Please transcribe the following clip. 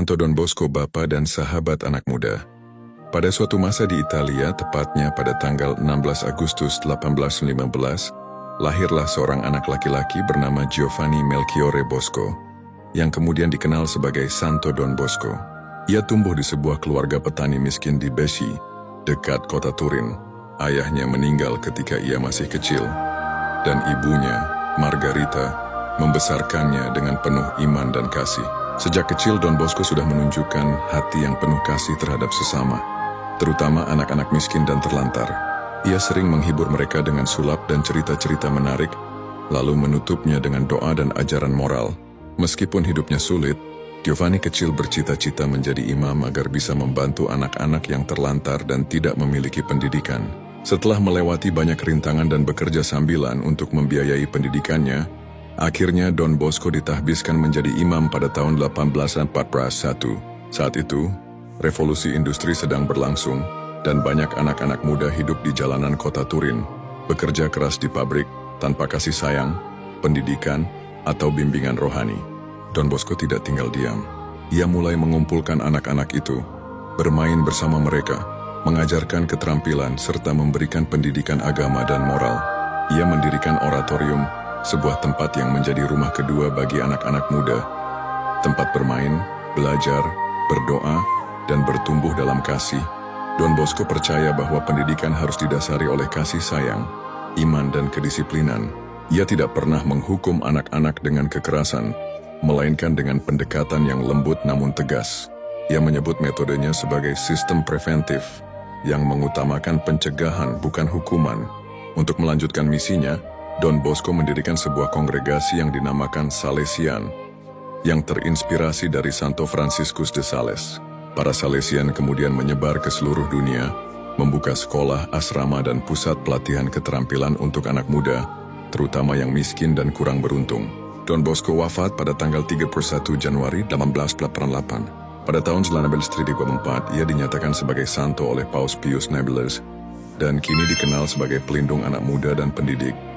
Santo Don Bosco, bapa dan sahabat anak muda. Pada suatu masa di Italia, tepatnya pada tanggal 16 Agustus 1815, lahirlah seorang anak laki-laki bernama Giovanni Melchiorre Bosco, yang kemudian dikenal sebagai Santo Don Bosco. Ia tumbuh di sebuah keluarga petani miskin di Brescia, dekat kota Turin. Ayahnya meninggal ketika ia masih kecil, dan ibunya, Margarita, membesarkannya dengan penuh iman dan kasih. Sejak kecil, Don Bosco sudah menunjukkan hati yang penuh kasih terhadap sesama, terutama anak-anak miskin dan terlantar. Ia sering menghibur mereka dengan sulap dan cerita-cerita menarik, lalu menutupnya dengan doa dan ajaran moral. Meskipun hidupnya sulit, Giovanni kecil bercita-cita menjadi imam agar bisa membantu anak-anak yang terlantar dan tidak memiliki pendidikan. Setelah melewati banyak rintangan dan bekerja sambilan untuk membiayai pendidikannya, akhirnya Don Bosco ditahbiskan menjadi imam pada tahun 1841. Saat itu, revolusi industri sedang berlangsung, dan banyak anak-anak muda hidup di jalanan kota Turin, bekerja keras di pabrik, tanpa kasih sayang, pendidikan, atau bimbingan rohani. Don Bosco tidak tinggal diam. Ia mulai mengumpulkan anak-anak itu, bermain bersama mereka, mengajarkan keterampilan, serta memberikan pendidikan agama dan moral. Ia mendirikan oratorium, sebuah tempat yang menjadi rumah kedua bagi anak-anak muda, tempat bermain, belajar, berdoa, dan bertumbuh dalam kasih. Don Bosco percaya bahwa pendidikan harus didasari oleh kasih sayang, iman, dan kedisiplinan. Ia tidak pernah menghukum anak-anak dengan kekerasan, melainkan dengan pendekatan yang lembut namun tegas. Ia menyebut metodenya sebagai sistem preventif, yang mengutamakan pencegahan bukan hukuman. Untuk melanjutkan misinya, Don Bosco mendirikan sebuah kongregasi yang dinamakan Salesian, yang terinspirasi dari Santo Franciscus de Sales. Para Salesian kemudian menyebar ke seluruh dunia, membuka sekolah, asrama, dan pusat pelatihan keterampilan untuk anak muda, terutama yang miskin dan kurang beruntung. Don Bosco wafat pada tanggal 31 Januari 1888. Pada tahun 1924, ia dinyatakan sebagai santo oleh Paus Pius XVI, dan kini dikenal sebagai pelindung anak muda dan pendidik.